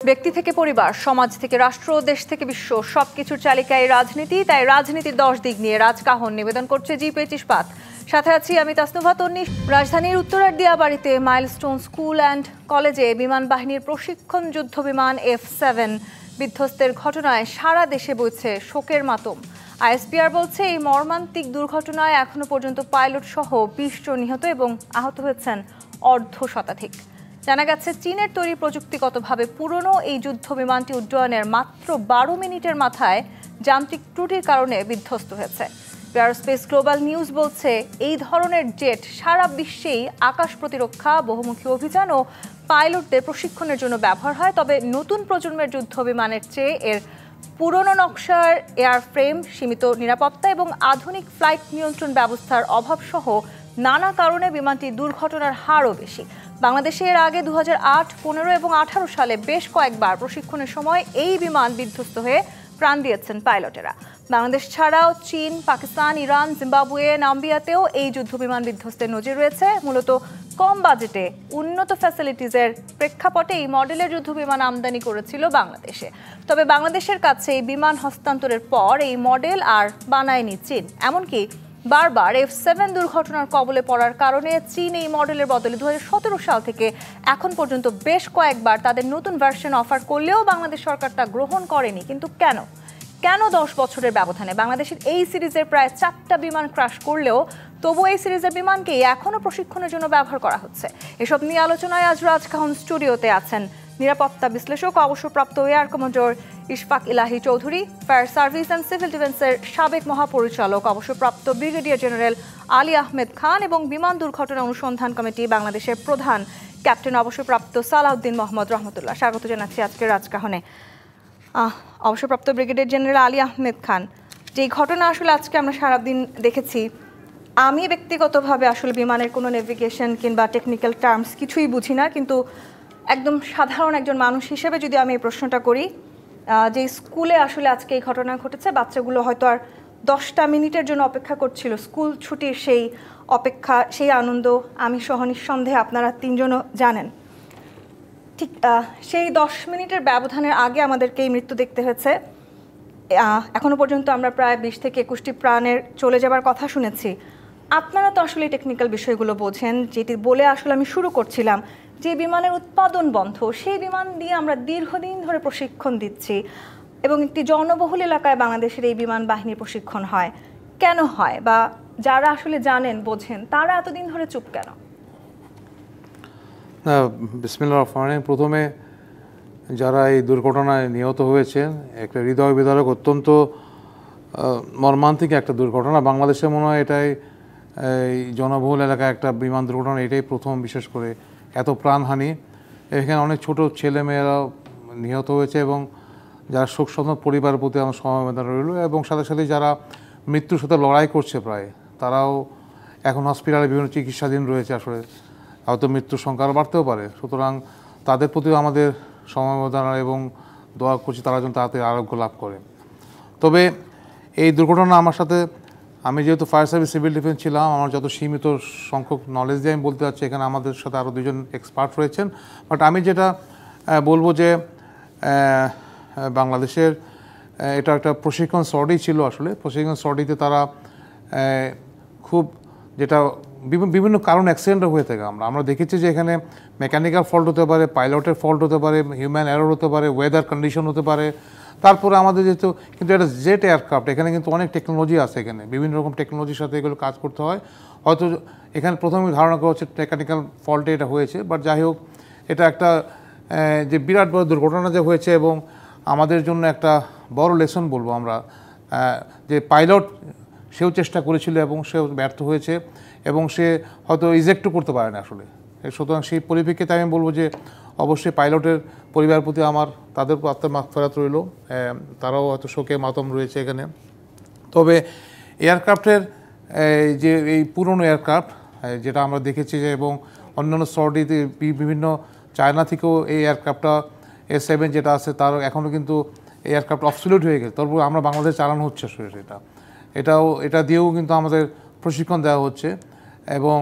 ব্যক্তি থেকে পরিবার, সমাজ থেকে রাষ্ট্র, দেশ থেকে বিশ্ব সবকিছুর চালিকায় রাজনীতি। তাই রাজনীতির 10 দিক নিয়ে রাজকাহন নিবেদন করছে জি25 ইস্পাত। সাথে আছি আমি তাসনুভা তন্নি। রাজধানীর উত্তরার দিয়াবাড়িতে মাইলস্টোন স্কুল অ্যান্ড কলেজে বিমান বাহিনীর প্রশিক্ষণ যুদ্ধ বিমান F7 বিধ্বস্তের ঘটনায় সারা দেশে বইছে শোকের মাতম। আইএসপিআর বলছে এই মর্মান্তিক দুর্ঘটনায় এখনো পর্যন্ত পাইলট সহ 20 জন নিহত এবং আহত হয়েছেন অর্ধশতাধিক। জানা গেছে চীনের তৈরি প্রযুক্তিগতভাবে পুরনো এই যুদ্ধ বিমানটি উড্ডয়নের মাত্র 12 মিনিটের মাথায় যান্ত্রিক ত্রুটির কারণে বিধ্বস্ত হয়েছে। এয়ারস্পেস গ্লোবাল নিউজ বলছে এই ধরনের জেট সারা বিশ্বেই আকাশ প্রতিরক্ষা, বহুমুখী অভিযান ও পাইলটদের প্রশিক্ষণের জন্য ব্যবহার হয়। তবে নতুন প্রজন্মের যুদ্ধ বিমানের চেয়ে এর পুরনো নকশার এয়ারফ্রেম, সীমিত নিরাপত্তা এবং আধুনিক ফ্লাইট নিয়ন্ত্রণ ব্যবস্থার অভাব সহ নানা কারণে বিমানটি দুর্ঘটনার হারও বেশি। বাংলাদেশে এর আগে 2008, 15 এবং 18 সালে বেশ কয়েকবার প্রশিক্ষণের সময় এই বিমান বিধ্বস্ত হয়ে প্রাণ দিয়েছেন পাইলটেরা। বাংলাদেশ ছাড়াও চীন, পাকিস্তান, ইরান, জিম্বাবুয়ে, নামিবিয়াতেও এই যুদ্ধ বিমান বিধ্বস্তের নজির রয়েছে। মূলত কম বাজেটে উন্নত ফ্যাসিলিটিসের প্রেক্ষাপটে এই মডেলের যুদ্ধ বিমান আমদানি করেছিল বাংলাদেশে। তবে বাংলাদেশের কাছে এই বিমান হস্তান্তরের পর এই মডেল আর বানায়নি চীন। এমনকি বারবার F7 দুর্ঘটনার কবলে পড়ার কারণে চীন এই মডেলের বদলে 2017 সাল থেকে এখন পর্যন্ত বেশ কয়েকবার তাদের নতুন ভার্সন অফার করলেও বাংলাদেশ সরকার তা গ্রহণ করেনি। কিন্তু কেন 10 বছরের ব্যবধানে বাংলাদেশের এই সিরিজের প্রায় 4টা বিমান ক্র্যাশ করলেও তবু এই সিরিজের বিমানকেই এখনও প্রশিক্ষণের জন্য ব্যবহার করা হচ্ছে? এসব নিয়ে আলোচনায় আজ রাজকাহন স্টুডিওতে আছেন নিরাপত্তা বিশ্লেষক, অবসরপ্রাপ্ত air commander Ishfaq Ilahi Chowdhury, fire service and civil ডিফেন্সের সাবেক মহাপরিচালক অবসরপ্রাপ্ত ব্রিগেডিয়ার জেনারেল আলী আহমেদ খান এবং বিমান দুর্ঘটনা অনুসন্ধান কমিটি বাংলাদেশের প্রধান ক্যাপ্টেন অবসরপ্রাপ্ত সালাউদ্দিন মোহাম্মদ রহমতুল্লাহ। স্বাগত জানাচ্ছি আজকের রাজকাহনে। অবসরপ্রাপ্ত ব্রিগেডিয়ার জেনারেল আলী আহমেদ খান, যে ঘটনা আসলে আজকে আমরা সারাদিন দেখেছি, আমি ব্যক্তিগতভাবে আসলে বিমানের কোনো নেভিগেশন কিংবা টেকনিক্যাল টার্মস কিছুই বুঝি না, কিন্তু একদম সাধারণ একজন মানুষ হিসেবে যদি আমি এই প্রশ্নটা করি, যে স্কুলে আসলে আজকে এই ঘটনা ঘটেছে, বাচ্চাগুলো হয়তো আর 10টা মিনিটের জন্য অপেক্ষা করছিল, স্কুল ছুটির সেই অপেক্ষা, সেই আনন্দ আমি সহ নিঃসন্দেহে আপনারা 3 জনও জানেন। ঠিক সেই 10 মিনিটের ব্যবধানের আগে আমাদেরকে এই মৃত্যু দেখতে হয়েছে। এখনো পর্যন্ত আমরা প্রায় 20 থেকে 21টি প্রাণের চলে যাবার কথা শুনেছি। আপনারা তো আসলে টেকনিক্যাল বিষয়গুলো বোঝেন, যেটি বলে আসলে আমি শুরু করছিলাম, যে বিমানের উৎপাদন বন্ধ, সেই বিমান দিয়ে আমরা দীর্ঘদিন ধরে প্রশিক্ষণ দিচ্ছি এবং একটি জনবহুল এলাকায় বাংলাদেশের এই বিমান বাহিনীর প্রশিক্ষণ হয়। কেন হয়, বা যারা আসলে জানেন, বোঝেন, তারা এতদিন ধরে চুপ কেন? বিসমিল্লাহির রহমানির রহিম। প্রথমে যারা এই দুর্ঘটনায় নিহত হয়েছেন, একটা হৃদয় বিদারক, অত্যন্ত মর্মান্তিক একটা দুর্ঘটনা। বাংলাদেশে মনে হয় এটাই এই জনবহুল এলাকায় একটা বিমান দুর্ঘটনা, এটাই প্রথম। বিশেষ করে এত প্রাণহানি, এখানে অনেক ছোট ছেলেমেয়েরাও নিহত হয়েছে এবং যারা শোকসন্তপ্ত পরিবারের প্রতি আমার সমবেদনা রইল, এবং সাথে সাথে যারা মৃত্যুর সাথে লড়াই করছে প্রায়, তারাও এখন হসপিটালে বিভিন্ন চিকিৎসাধীন রয়েছে। আসলে হয়তো মৃত্যুর সংখ্যা আরও বাড়তেও পারে, সুতরাং তাদের প্রতিও আমাদের সমবেদনা এবং দোয়া করছি তারা যেন তাড়াতাড়ি আরোগ্য লাভ করে। তবে এই দুর্ঘটনা আমার সাথে, আমি যেহেতু ফায়ার সার্ভিস সিভিল ডিফেন্স ছিলাম, আমার যত সীমিত সংখ্যক নলেজ দিয়ে আমি বলতে চাচ্ছি, এখানে আমাদের সাথে আরও 2 জন এক্সপার্ট রয়েছেন। বাট আমি যেটা বলবো যে বাংলাদেশের এটা একটা প্রশিক্ষণ সর্টি ছিল। আসলে প্রশিক্ষণ সর্টিতে তারা খুব, যেটা বিভিন্ন কারণ অ্যাক্সিডেন্ট হয়ে থাকে, আমরা দেখেছি যে এখানে মেকানিক্যাল ফল্ট হতে পারে, পাইলটের ফল্ট হতে পারে, হিউম্যান এরর হতে পারে, ওয়েদার কন্ডিশন হতে পারে। তারপরে আমাদের যেহেতু কিন্তু এটা জেট এয়ারক্রাফট, এখানে কিন্তু অনেক টেকনোলজি আছে, এখানে বিভিন্ন রকম টেকনোলজির সাথে এগুলো কাজ করতে হয়। হয়তো এখানে প্রথমে ধারণা করা হচ্ছে টেকনিক্যাল ফল্টে এটা হয়েছে, বাট যাই হোক, এটা একটা যে বিরাট বড় দুর্ঘটনা যে হয়েছে, এবং আমাদের জন্য একটা বড় লেসন বলবো আমরা, যে পাইলট সেও চেষ্টা করেছিল এবং সেও ব্যর্থ হয়েছে, এবং সে হয়তো ইজেক্টও করতে পারে না আসলে। সুতরাং সেই পরিপ্রেক্ষিতে আমি বলবো যে অবশ্যই পাইলটের পরিবারের প্রতি আমার, তাদের আত্মার মাগফিরাত রইল, তারাও হয়তো শোকে মাতম রয়েছে এখানে। তবে এয়ারক্রাফটের যে এই পুরনো এয়ারক্রাফট যেটা আমরা দেখেছি যে, এবং অন্যান্য সর্টিতে বিভিন্ন চায়না থেকেও এই এয়ারক্রাফটটা A7 যেটা আছে, তার এখনও কিন্তু এয়ারক্রাফট অবসলিউট হয়ে গেছে, তারপর আমরা বাংলাদেশে চালানো হচ্ছে আসলে এটা দিয়েও কিন্তু আমাদের প্রশিক্ষণ দেওয়া হচ্ছে, এবং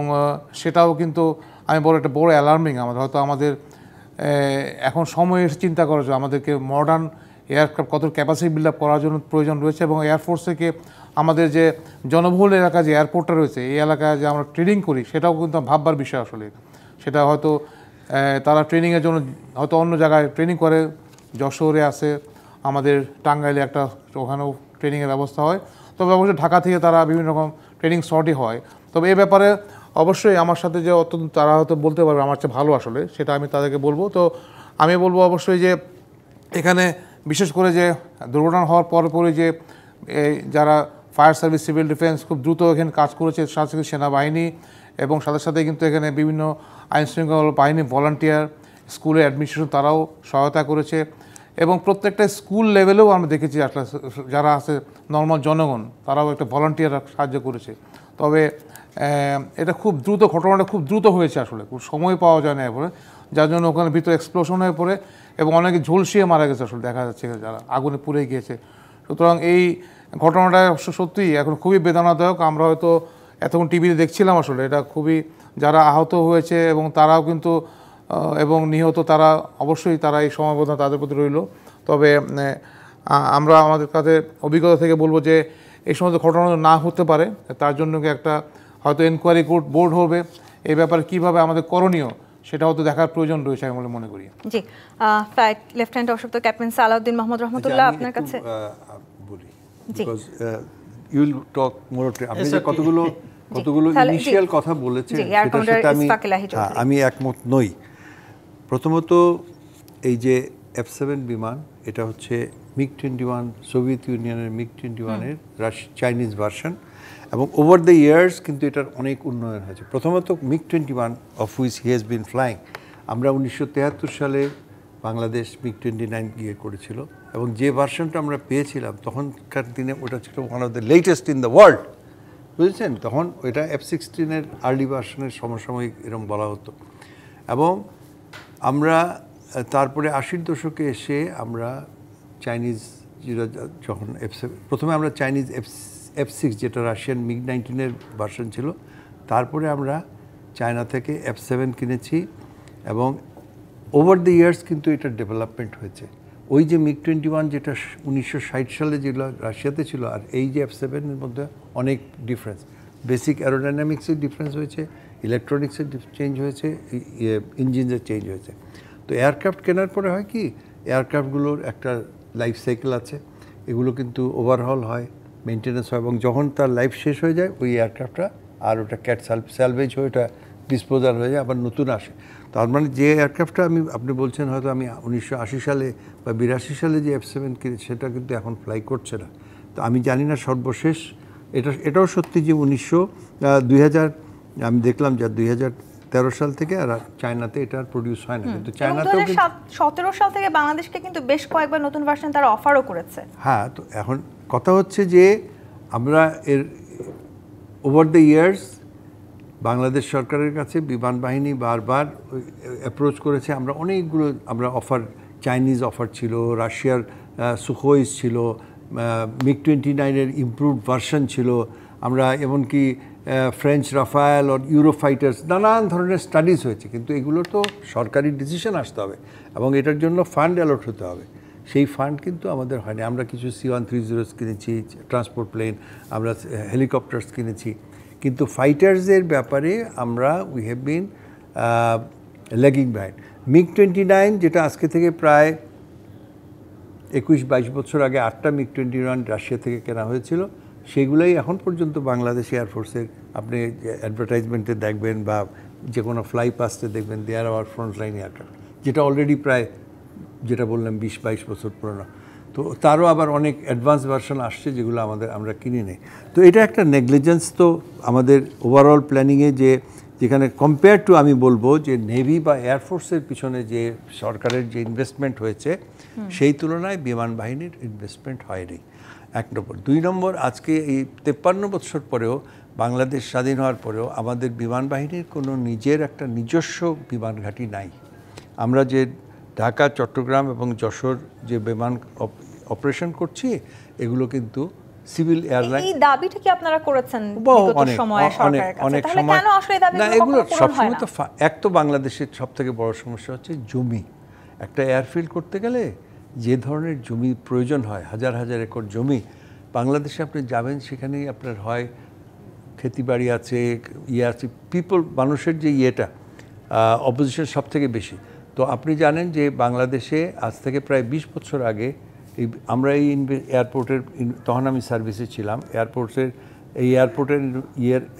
সেটাও কিন্তু আমি বড় একটা বড় অ্যালার্মিং। আমাদের হয়তো আমাদের এখন সময় এসে চিন্তা করা যায় আমাদেরকে মডার্ন এয়ারক্রাফট কত ক্যাপাসিটি বিল্ড আপ করার জন্য প্রয়োজন রয়েছে, এবং এয়ারফোর্স থেকে আমাদের যে জনবহুল এলাকা যে এয়ারপোর্টটা রয়েছে এই এলাকায় যে আমরা ট্রেনিং করি সেটাও কিন্তু ভাববার বিষয় আসলে। সেটা হয়তো তারা ট্রেনিংয়ের জন্য হয়তো অন্য জায়গায় ট্রেনিং করে, যশোরে আছে, আমাদের টাঙ্গাইলে একটা ওখানেও ট্রেনিংয়ের ব্যবস্থা হয়, তবে অবশ্যই ঢাকা থেকে তারা বিভিন্ন রকম ট্রেনিং স্লটই হয়। তবে এই ব্যাপারে অবশ্যই আমার সাথে যে অত্যন্ত তারা হয়তো বলতে পারবে আমার চেয়ে ভালো আসলে, সেটা আমি তাদেরকে বলবো। তো আমি বলবো অবশ্যই যে এখানে বিশেষ করে যে দুর্ঘটনা হওয়ার পরপরই যে যারা ফায়ার সার্ভিস, সিভিল ডিফেন্স খুব দ্রুত এখানে কাজ করেছে, সাথে সেনাবাহিনী এবং সাথে সাথে কিন্তু এখানে বিভিন্ন আইনশৃঙ্খলা বাহিনী, ভলান্টিয়ার, স্কুলের অ্যাডমিনিস্ট্রেশন তারাও সহায়তা করেছে, এবং প্রত্যেকটা স্কুল লেভেলেও আমরা দেখেছি আসলে যারা আছে নর্মাল জনগণ তারাও একটা ভলান্টিয়ার সাহায্য করেছে। তবে এটা খুব দ্রুত, ঘটনাটা খুব দ্রুত হয়েছে আসলে, খুব সময় পাওয়া যায় না এরপরে, যার জন্য ওখানে ভিতরে এক্সপ্লোশন হয়ে পড়ে এবং অনেকে ঝলসিয়ে মারা গেছে আসলে দেখা যাচ্ছে যারা আগুনে পুড়ে গিয়েছে। সুতরাং এই ঘটনাটা সত্যিই এখন খুবই বেদনাদায়ক। আমরা হয়তো এতক্ষণ টিভিতে দেখছিলাম আসলে, এটা খুবই, যারা আহত হয়েছে এবং তারাও কিন্তু এবং নিহত তারা অবশ্যই তারা এই সমবেদনা তাদের প্রতি রইল। তবে আমরা আমাদের কাছে অভিজ্ঞতা থেকে বলবো যে এই সমস্ত ঘটনা না হতে পারে তার জন্য একটা হয়তো এনকোয়ারি বোর্ড হবে, এই ব্যাপারে কীভাবে আমাদের করণীয় সেটা হয়তো দেখার প্রয়োজন রয়েছে আমি বলে মনে করি। জি, ফ্লাইট লেফটেন্যান্ট অবসরপ্রাপ্ত ক্যাপ্টেন সালাউদ্দিন মাহমুদ রহমতুল্লাহ, আপনার কাছে বলি, বিকজ ইউ উইল টক মোর। আপনি যে কতগুলো ইনিশিয়াল কথা বলেছেন সেটার সাথে আমি একমত নই। প্রথমত এই যে F-7 বিমান, এটা হচ্ছে MiG-21, সোভিয়েত ইউনিয়নের MiG-21-এর চাইনিজ ভার্সন, এবং ওভার দ্য ইয়ার্স কিন্তু এটার অনেক উন্নয়ন হয়েছে। প্রথমত MiG-21 of which he has been flying, আমরা 1973 সালে বাংলাদেশ MiG-29 গিয়ে করেছিল, এবং যে ভার্সনটা আমরা পেয়েছিলাম তখনকার দিনে ওটা ছিল one of the latest in the world, বুঝেছেন? তখন ওইটা F-16-এর আর্লি ভার্সনের সমসাময়িক এরকম বলা হতো। এবং আমরা তারপরে 80-র দশকে এসে আমরা চাইনিজ যখন প্রথমে আমরা চাইনিজ F-6 যেটা রাশিয়ান MiG-19-এর ভার্সন ছিল, তারপরে আমরা চায়না থেকে F-7 কিনেছি, এবং ওভার দ্য ইয়ার্স কিন্তু এটার ডেভেলপমেন্ট হয়েছে। ওই যে MiG-21 যেটা 1960 সালে যেগুলো রাশিয়াতে ছিল, আর এই যে F-7-এর মধ্যে অনেক ডিফারেন্স, বেসিক অ্যারোডাইনামিক্সের ডিফারেন্স হয়েছে, ইলেকট্রনিক্সের চেঞ্জ হয়েছে, ইঞ্জিনের চেঞ্জ হয়েছে। তো এয়ারক্রাফট কেনার পরে হয় কি, এয়ারক্রাফটগুলোর একটা লাইফ সাইকেল আছে, এগুলো কিন্তু ওভারহল হয়, মেনটেন্যান্স হয়, এবং যখন তার লাইফ শেষ হয়ে যায় ওই এয়ারক্রাফটটা আর ওটা স্যালভেজ হয়ে ওটা ডিসপোজাল হয়ে যায়, আবার নতুন আসে। তার মানে যে এয়ারক্রাফটটা আপনি বলছেন হয়তো আমি 1980 সালে বা 82 সালে যে F-7 কিনেছি সেটা কিন্তু এখন ফ্লাই করছে না। তো আমি জানি না সর্বশেষ, এটাও সত্যি যে 2000 আমি দেখলাম যে 2013 সাল থেকে আর চায়নাতে এটা প্রডিউস হয় না, কিন্তু চায়নাতেও 2017 সাল থেকে বাংলাদেশকে কিন্তু বেশ কয়েকবার নতুন ভার্সন তারা অফারও করেছে। হ্যাঁ, তো এখন কথা হচ্ছে যে আমরা এর ওভার দ্য ইয়ার্স বাংলাদেশ সরকারের কাছে বিমান বাহিনী বারবার অ্যাপ্রোচ করেছে। আমরা অনেকগুলো অফার, চাইনিজ অফার ছিল, রাশিয়ার সুখোইস ছিল, MiG-29-এর ইমপ্রুভড ভার্সন ছিল, আমরা এমনকি ফ্রেঞ্চ রাফায়েল আর ইউরো ফাইটার্স, নানান ধরনের স্টাডিজ হয়েছে, কিন্তু এগুলো তো সরকারি ডিসিশন আসতে হবে এবং এটার জন্য ফান্ড অ্যালট হতে হবে। সেই ফান্ড কিন্তু আমাদের হয়নি। আমরা কিছু C-130 কিনেছি, ট্রান্সপোর্ট প্লেন, আমরা হেলিকপ্টার্স কিনেছি, কিন্তু ফাইটার্সের ব্যাপারে আমরা we have been lagging behind. MiG-29 যেটা আজকে থেকে প্রায় 21-22 বছর আগে 8টা MiG-21 রাশিয়া থেকে কেনা হয়েছিল, সেগুলোই এখন পর্যন্ত বাংলাদেশ এয়ারফোর্সের আপনি অ্যাডভার্টাইজমেন্টে দেখবেন বা যে কোনো ফ্লাই পাস্টে দেখবেন, দে আর আওয়ার ফ্রন্টলাইন এয়ারক্রাফট, যেটা অলরেডি প্রায় যেটা বললাম 20-22 বছর পুরনো। তো তারও আবার অনেক অ্যাডভান্স ভার্সন আসছে যেগুলো আমরা কিনে নেই। তো এটা একটা নেগলিজেন্স তো আমাদের ওভারঅল প্ল্যানিংয়ে, যেখানে কম্পেয়ার টু আমি বলবো যে নেভি বা এয়ারফোর্সের পিছনে যে সরকারের যে ইনভেস্টমেন্ট হয়েছে সেই তুলনায় বিমান বাহিনীর ইনভেস্টমেন্ট হয়নি, 1 নম্বর। 2 নম্বর, আজকে এই 53 বছর পরেও বাংলাদেশ স্বাধীন হওয়ার পরেও আমাদের বিমান বাহিনীর কোনো নিজের একটা নিজস্ব বিমান ঘাঁটি নাই। আমরা যে ঢাকা, চট্টগ্রাম এবং যশোর যে বিমান অপারেশন করছি, এগুলো কিন্তু সিভিল এয়ারলাইন। এই দাবিটা কি আপনারা করেছেন বিগত সময়ে সরকারের কাছে? তাহলে কেন আসলে এই দাবিগুলো এগুলো পূরণ হয় সবসময় না? তো এক তো বাংলাদেশের সবথেকে বড় সমস্যা হচ্ছে জমি। একটা এয়ারফিল্ড করতে গেলে যে ধরনের জমি প্রয়োজন হয়, হাজার হাজার একর জমি, বাংলাদেশে আপনি যাবেন সেখানেই আপনার হয় খেতিবাড়ি আছে, আছে, মানুষের যে অপোজিশন সব থেকে বেশি। তো আপনি জানেন যে বাংলাদেশে আজ থেকে প্রায় 20 বছর আগে আমরা এই এয়ারপোর্টের, তখন আমি সার্ভিসে ছিলাম, এয়ারপোর্টের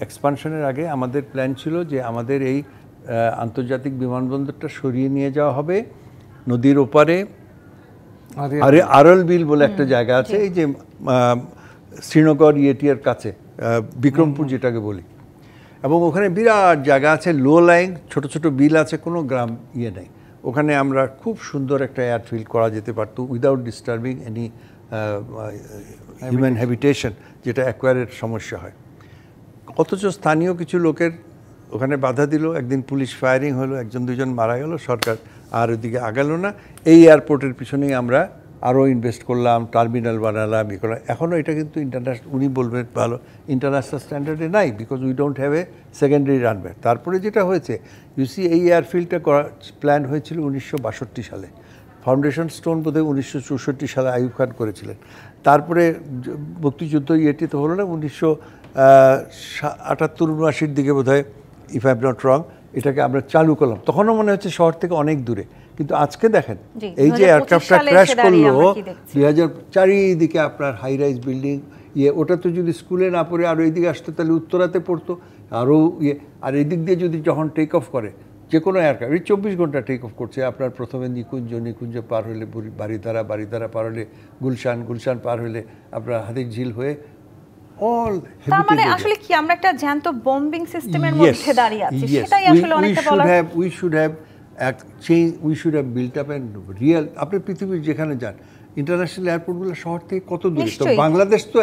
এক্সপানশনের আগে আমাদের প্ল্যান ছিল যে আমাদের এই আন্তর্জাতিক বিমানবন্দরটা সরিয়ে নিয়ে যাওয়া হবে নদীর ওপারে। আরল বিল বলে একটা জায়গা আছে, এই যে শ্রীনগর ইয়েটিয়ার কাছে, বিক্রমপুর যেটাকে বলি, এবং ওখানে বিরাট জায়গা আছে, লো লাইং, ছোট ছোট বিল আছে, কোনো গ্রাম নেই। ওখানে আমরা খুব সুন্দর একটা এয়ারফিল্ড করা যেতে পারতো without disturbing any human habitation, যেটা অ্যাকোয়ারের সমস্যা হয়। অথচ স্থানীয় কিছু লোকের ওখানে বাধা দিল, একদিন পুলিশ ফায়ারিং হলো, 1-2 মারা গেল, সরকার আর ওইদিকে আগালো না। এই এয়ারপোর্টের পিছনেই আমরা আরও ইনভেস্ট করলাম, টার্মিনাল বানালাম, করলাম। এখনও এটা কিন্তু ইন্টারন্যাশনাল, উনি বলবেন ভালো, ইন্টারন্যাশনাল স্ট্যান্ডার্ডে নাই, because we don't have a secondary runway. তারপরে যেটা হয়েছে, ইউসি এই এয়ারফিল্ডটা প্ল্যান হয়েছিল 1962 সালে, ফাউন্ডেশন স্টোন বোধহয় 1964 সালে আইয়ুব খান করেছিলেন। তারপরে মুক্তিযুদ্ধ তো হলো না 1978-79 দিকে বোধহয়, if I am not wrong, এটাকে আমরা চালু করলাম। তখনও মনে হচ্ছে শহর থেকে অনেক দূরে, কিন্তু আজকে দেখেন এই যে এয়ারক্রাফটটা ক্র্যাশ করলো 2000, চারিদিকে আপনার হাই রাইজ বিল্ডিং, ওটা তো যদি স্কুলে না পড়ে আরও এইদিকে আসতো তাহলে উত্তরাতে পড়তো আরও আর এদিক দিয়ে যদি যখন টেক অফ করে যে কোনো এয়ারক্রাফট, 24 ঘন্টা টেক অফ করছে, আপনার প্রথমে নিকুঞ্জ পার হলে বারিধারা পার হলে গুলশান পার হলে আপনার হাতির ঝিল হয়ে অল। তার মানে আসলে কি আমরা একটা জ্যান্ত বম্বিং সিস্টেমের মধ্যে দাঁড়িয়ে আছি, সেটাই আসলে অনেকটা বলা। We should have built up and real. আপনি পৃথিবীর যেখানে যান, ইন্টারন্যাশনাল এয়ারপোর্টগুলো শহর থেকে কত দূরে, তো বাংলাদেশ তো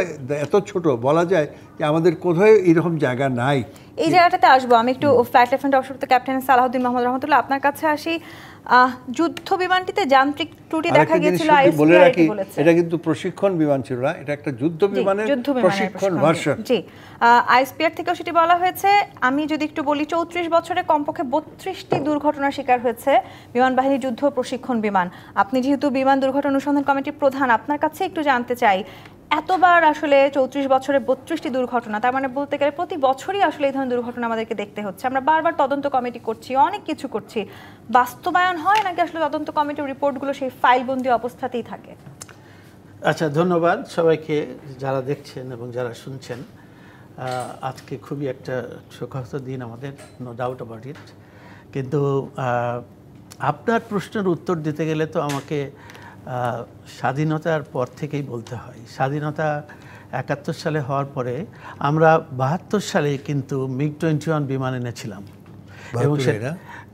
এত ছোট, বলা যায় যে আমাদের কোথায় এরকম জায়গা নাই। এই জায়গাটাতে আসবো আমি একটু। ফ্লাইট লেফটেন্যান্ট অবসরপ্রাপ্ত ক্যাপ্টেন সালাউদ্দিন মাহমুদ রহমতুল্লাহ, আপনার কাছে আসি। যুদ্ধ বিমানটিতে যান্ত্রিক ত্রুটি দেখা গিয়েছিল, বলে রাখি, এটা কিন্তু প্রশিক্ষণ বিমান ছিল না, এটা একটা যুদ্ধ বিমানের প্রশিক্ষণ ভার্সন। জি, আইএসপিআর থেকেও সেটি বলা হয়েছে। আমি যদি একটু বলি, 34 বছরে কমপক্ষে 32টি দুর্ঘটনার শিকার হয়েছে বিমান বাহিনী যুদ্ধ প্রশিক্ষণ বিমান। আপনি যেহেতু বিমান দুর্ঘটনা অনুসন্ধান কমিটির প্রধান, আপনার কাছে একটু জানতে চাই, এতবার আসলে 34 বছরে 32টি দুর্ঘটনা, তার মানে বলতে গেলে প্রতি বছরই আসলে এই ধরনের দুর্ঘটনা আমাদেরকে দেখতে হচ্ছে। আমরা বারবার তদন্ত কমিটি করছি, অনেক কিছু করছি, বাস্তবায়ন হয় নাকি আসলে তদন্ত কমিটির রিপোর্টগুলো সেই ফাইলবন্দি অবস্থাতেই থাকে? আচ্ছা, ধন্যবাদ সবাইকে যারা দেখছেন এবং যারা শুনছেন। আজকে খুবই একটা শোকাহত দিন আমাদের, নো ডাউট অ্যাবাউট ইট। কিন্তু আপনার প্রশ্নের উত্তর দিতে গেলে তো আমাকে স্বাধীনতার পর থেকেই বলতে হয়। স্বাধীনতা 71 সালে হওয়ার পরে আমরা 72 সালে কিন্তু MiG-21 বিমান এনেছিলাম, এবং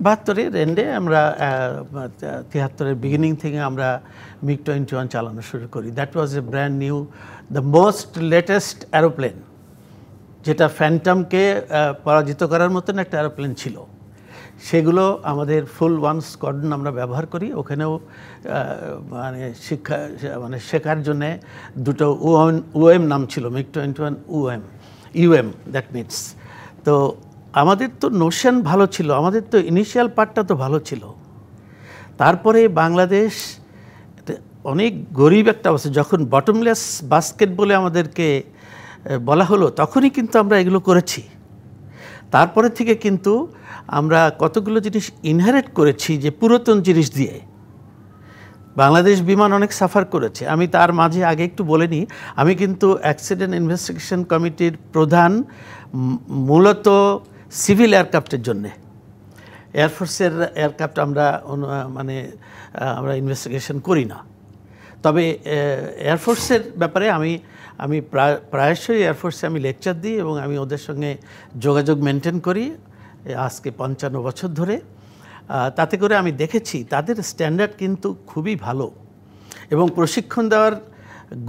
72-এর এন্ডে আমরা 73-এর বিগিনিং থেকে আমরা MiG-21 চালানো শুরু করি। That was A brand new, the most latest aeroplane, যেটা ফ্যান্টমকে পরাজিত করার মতন একটা অ্যারোপ্লেন ছিল। সেগুলো আমাদের ফুল ওয়ান স্কোয়াড্রন আমরা ব্যবহার করি। ওখানেও শেখার জন্যে দুটো UM নাম ছিল, MiG-21 UM, দ্যাট মিনস। তো আমাদের তো নোশন ভালো ছিল, আমাদের তো ইনিশিয়াল পার্টটা তো ভালো ছিল। তারপরে বাংলাদেশ অনেক গরিব একটা অবস্থা, যখন বটমলেস বাস্কেট বলে আমাদেরকে বলা হলো, তখনই কিন্তু আমরা এগুলো করেছি। তারপরে থেকে কিন্তু আমরা কতগুলো জিনিস ইনহেরিট করেছি, যে পুরাতন জিনিস দিয়ে বাংলাদেশ বিমান অনেক সাফার করেছে। আমি তার মাঝে আগে একটু বলে নিই, আমি কিন্তু অ্যাক্সিডেন্ট ইনভেস্টিগেশন কমিটির প্রধান মূলত সিভিল এয়ারক্রাফটের জন্যে। এয়ারফোর্সের এয়ারক্রাফট আমরা ইনভেস্টিগেশন করি না। তবে এয়ারফোর্সের ব্যাপারে আমি প্রায়শই এয়ারফোর্সে আমি লেকচার দিই এবং আমি ওদের সঙ্গে যোগাযোগ মেনটেন করি আজকে 55 বছর ধরে। তাতে করে আমি দেখেছি তাদের স্ট্যান্ডার্ড কিন্তু খুবই ভালো, এবং প্রশিক্ষণ দেওয়ার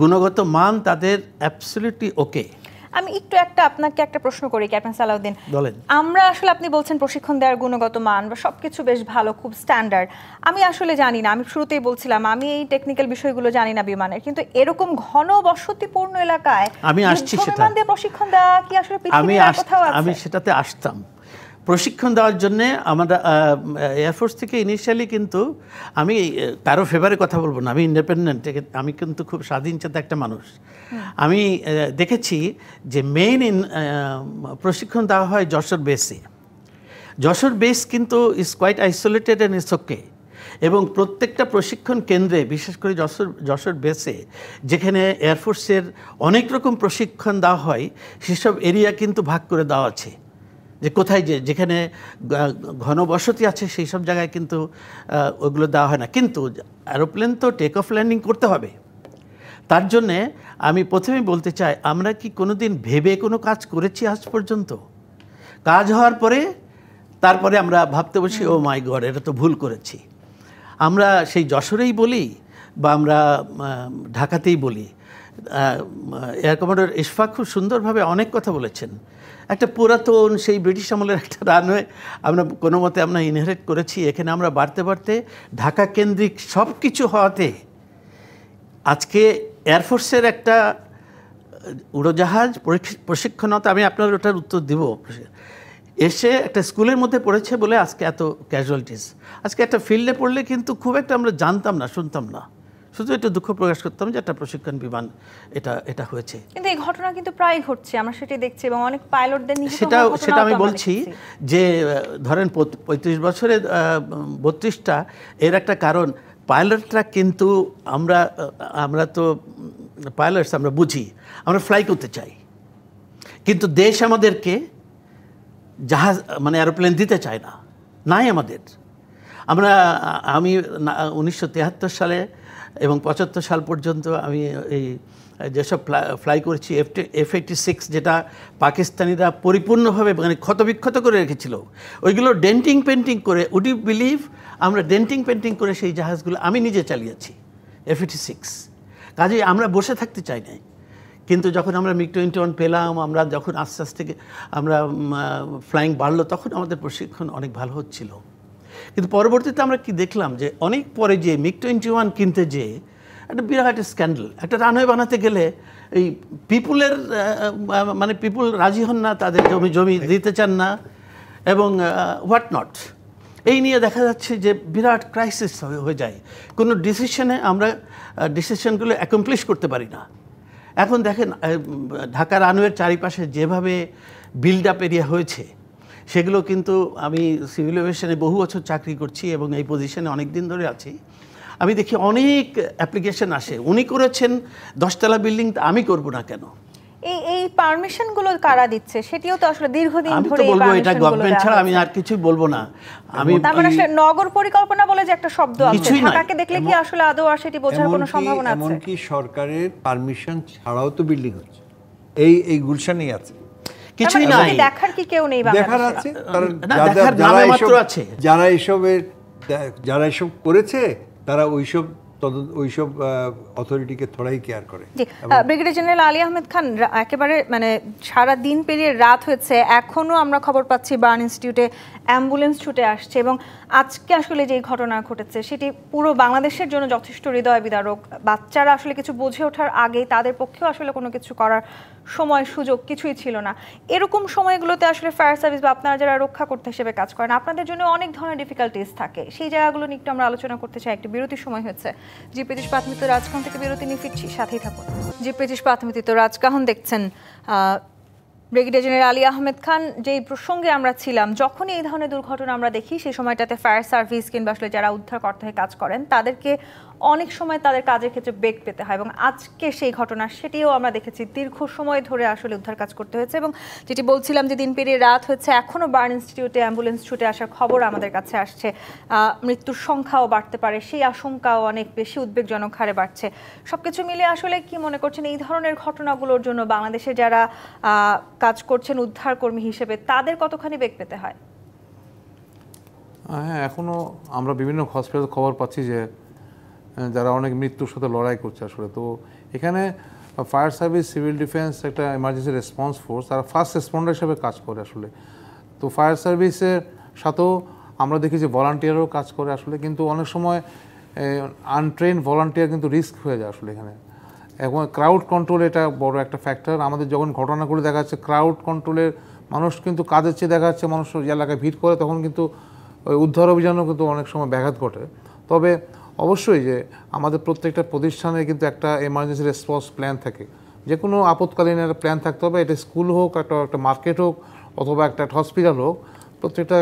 গুণগত মান তাদের অ্যাবসলিউটলি ওকে। আমি একটু আপনাকে একটা প্রশ্ন করি ক্যাপ্টেন সালাউদ্দিন, বলেন। আমরা আসলে আপনি বলছেন প্রশিক্ষণ দেওয়ার গুণগত মান বা সবকিছু বেশ ভালো, খুব স্ট্যান্ডার্ড। আমি আসলে জানি না, আমি শুরুতেই বলছিলাম আমি এই টেকনিক্যাল বিষয়গুলো জানি না বিমানের, কিন্তু এরকম ঘন বসতিপূর্ণ এলাকায় আমি আসছি সেটা, বিমান দিয়ে প্রশিক্ষণ দেওয়া কি আসলে পৃথিবীর আর কোথাও আছে? আমি সেটাতে আসতাম। প্রশিক্ষণ দেওয়ার জন্য আমরা এয়ারফোর্স থেকে ইনিশিয়ালি কিন্তু আমি কারো ফেভারে কথা বলবো না, আমি ইন্ডিপেন্ডেন্ট, আমি কিন্তু খুব স্বাধীনচেতা একটা মানুষ। আমি দেখেছি যে প্রশিক্ষণ দেওয়া হয় যশোর বেসে। যশোর বেস কিন্তু is quite isolated and it's okay, এবং প্রত্যেকটা প্রশিক্ষণ কেন্দ্রে বিশেষ করে যশোর বেসে যেখানে এয়ারফোর্সের অনেক রকম প্রশিক্ষণ দেওয়া হয় সেসব এরিয়া কিন্তু ভাগ করে দেওয়া আছে, যে কোথায় যেখানে ঘনবসতি আছে সেই সব জায়গায় কিন্তু ওগুলো দেওয়া হয় না। কিন্তু অ্যারোপ্লেন তো টেক অফ ল্যান্ডিং করতে হবে, তার জন্যে আমি প্রথমেই বলতে চাই আমরা কি কোনো দিন ভেবে কোনো কাজ করেছি আজ পর্যন্ত? কাজ হওয়ার পরে তারপরে আমরা ভাবতে বসি ও মাই গড এটা তো ভুল করেছি। আমরা সেই যশোরেই বলি বা আমরা ঢাকাতেই বলি, এয়ার কমান্ডার ইশফাক খুব সুন্দরভাবে অনেক কথা বলেছেন। একটা পুরাতন সেই ব্রিটিশ আমলের একটা রানওয়ে আমরা কোনো মতে আমরা ইনহেরিট করেছি, এখানে আমরা বাড়তে বাড়তে ঢাকা কেন্দ্রিক সব কিছু হওয়াতে আজকে এয়ারফোর্সের একটা উড়োজাহাজ প্রশিক্ষণতা, আমি আপনার ওটার উত্তর দিব, এসে একটা স্কুলের মধ্যে পড়েছে বলে আজকে এত ক্যাজুয়ালিটিস। আজকে একটা ফিল্ডে পড়লে কিন্তু খুব একটা আমরা জানতাম না, শুনতাম না, শুধু একটু দুঃখ প্রকাশ করতাম যে একটা প্রশিক্ষণ বিমান এটা হয়েছে। কিন্তু এই ঘটনা কিন্তু প্রায় ঘটছে, আমরা সেটাই দেখছি, এবং অনেক পাইলটদের নিয়ে সেটা আমি বলছি যে ধরেন 35 বছরে 32টা, এর একটা কারণ পাইলটরা কিন্তু আমরা তো পাইলটস, আমরা বুঝি, আমরা ফ্লাই করতে চাই, কিন্তু দেশ আমাদেরকে জাহাজ মানে এরোপ্লেন দিতে চায় না, নাই আমাদের। আমি 1973 সালে এবং 75 সাল পর্যন্ত আমি এই যেসব ফ্লাই করেছি F-86, যেটা পাকিস্তানিরা পরিপূর্ণভাবে মানে ক্ষতবিক্ষত করে রেখেছিল, ওইগুলো ডেন্টিং পেন্টিং করে, উড ইউ বিলিভ আমরা ডেন্টিং পেন্টিং করে সেই জাহাজগুলো আমি নিজে চালিয়েছি F-86। কাজেই আমরা বসে থাকতে চাই না। কিন্তু যখন আমরা MiG-21 পেলাম, আমরা যখন আস্তে আস্তে আমরা ফ্লাইং বাড়লো, তখন আমাদের প্রশিক্ষণ অনেক ভালো হচ্ছিল। কিন্তু পরবর্তীতে আমরা কি দেখলাম যে অনেক পরে যে MiG-21 কিনতে যেয়ে একটা বিরাট স্ক্যান্ডাল, একটা রানওয়ে বানাতে গেলে এই পিপুলের মানে পিপুল রাজি হন না, তাদের জমি দিতে চান না, এবং হোয়াট নট, এই নিয়ে দেখা যাচ্ছে যে বিরাট ক্রাইসিস হয়ে যায়। কোনো ডিসিশনে আমরা ডিসিশনগুলো অ্যাকমপ্লিশ করতে পারি না। এখন দেখেন ঢাকা রানওয়ের চারিপাশে যেভাবে বিল্ড আপ এরিয়া হয়েছে, সেগুলো কিন্তু আমি সিভিল এভিয়েশনে বহু বছর চাকরি করছি এবং এই পজিশনে অনেক দিন ধরে আছি। আমি দেখি অনেক অ্যাপ্লিকেশন আসে, উনি করেছেন 10 তলা বিল্ডিং, আমি করব না কেন? এই পারমিশনগুলো কারা দিচ্ছে সেটিও তো আসলে দীর্ঘদিন ধরে, আমি তো বলবো এটা গভর্নমেন্ট ছাড়া আমি আর কিছু বলবো না। আমি তার মানে আসলে নগর পরিকল্পনা বলে যে একটা শব্দ আছে, ঢাকাকে দেখলে কি আসলে আদৌ আর সেটি বোঝার কোনো সম্ভাবনা আছে? এমনকি সরকারের পারমিশন ছাড়াও তো বিল্ডিং হচ্ছে, এই গুলশানেই আছে, কিছুই নাই। দেখার কি কেউ নেই? দেখার আছে, যারা এসব করেছে তারা ওইসব অথরিটিকে থোড়াই কেয়ার করে। ব্রিগেডিয়ার জেনারেল আলী আহমেদ খান, একেবারে মানে সারা দিন পেরিয়ে রাত হয়েছে, এখনো আমরা খবর পাচ্ছি বার্ন ইনস্টিটিউটে অ্যাম্বুলেন্স ছুটে আসছে, এবং আজকে আসলে যে ঘটনা ঘটেছে সেটি পুরো বাংলাদেশের জন্য যথেষ্ট হৃদয় বিদারক। বাচ্চারা আসলে কিছু বুঝে ওঠার আগেই তাদের পক্ষেও আসলে কোনো কিছু করার সময় সুযোগ কিছুই ছিল না। এরকম সময়গুলোতে আসলে ফায়ার সার্ভিস বা আপনারা যারা রক্ষা করতে হিসেবে কাজ করেন, আপনাদের জন্য অনেক ধরনের ডিফিকাল্টিস থাকে, সেই জায়গাগুলো নিয়ে একটু আমরা আলোচনা করতে চাই। একটি বিরতির সময় হচ্ছে। জি25 প্রাথমিক রাজকাহন থেকে বিরতি নিয়ে ফিরছি, সাথেই থাকুন। জি25 প্রাথমিক রাজকাহন দেখছেন। ব্রিগেডিয়ার জেনারেল আলী আহমেদ খান, যেই প্রসঙ্গে আমরা ছিলাম, যখনই এই ধরনের দুর্ঘটনা আমরা দেখি সেই সময়টাতে ফায়ার সার্ভিস কিংবা আসলে যারা উদ্ধারকর্তা হয়ে কাজ করেন তাদেরকে অনেক সময় তাদের কাজের ক্ষেত্রে বেগ পেতে হয়, এবং আজকে সেই ঘটনা সেটিও আমরা দেখেছি, দীর্ঘ সময় ধরে আসলে উদ্ধার কাজ করতে হয়েছে। এবং যেটি বলছিলাম যে দিন পেরিয়ে রাত হচ্ছে, এখনও বার্ন ইনস্টিটিউটে অ্যাম্বুলেন্স ছুটে আসার খবর আমাদের কাছে আসছে। মৃত্যুর সংখ্যাও বাড়তে পারে, সেই আশঙ্কাও অনেক বেশি উদ্বেগজনক হারে বাড়ছে। সবকিছু মিলে আসলে কি মনে করছেন এই ধরনের ঘটনাগুলোর জন্য বাংলাদেশে যারা কাজ করছেন উদ্ধারকর্মী হিসেবে তাদের কতখানি বেগ পেতে হয়? হ্যাঁ, এখনও আমরা বিভিন্ন হসপিটাল খবর পাচ্ছি যে যারা অনেক মৃত্যুর সাথে লড়াই করছে আসলে। তো এখানে ফায়ার সার্ভিস, সিভিল ডিফেন্স একটা এমার্জেন্সি রেসপন্স ফোর্স, তারা ফার্স্ট রেসপন্ডার হিসেবে কাজ করে আসলে। তো ফায়ার সার্ভিসের সাথেও আমরা দেখি যে ভলান্টিয়ারও কাজ করে আসলে, কিন্তু অনেক সময় আনট্রেন ভলান্টিয়ার কিন্তু রিস্ক হয়ে যায় আসলে এখানে। এবং ক্রাউড কন্ট্রোল এটা বড় একটা ফ্যাক্টর। আমাদের যখন ঘটনাগুলো দেখা যাচ্ছে ক্রাউড কন্ট্রোলের মানুষ কিন্তু কাজের চেয়ে দেখা যাচ্ছে মানুষ এলাকায় ভিড় করে, তখন কিন্তু ওই উদ্ধার অভিযানও কিন্তু অনেক সময় ব্যাঘাত ঘটে। তবে অবশ্যই যে আমাদের প্রত্যেকটা প্রতিষ্ঠানে কিন্তু একটা এমার্জেন্সি রেসপন্স প্ল্যান থাকে, যে কোনো আপৎকালীন একটা প্ল্যান থাকতে হবে। এটা স্কুল হোক, একটা মার্কেট হোক, অথবা একটা হসপিটাল হোক, প্রত্যেকটা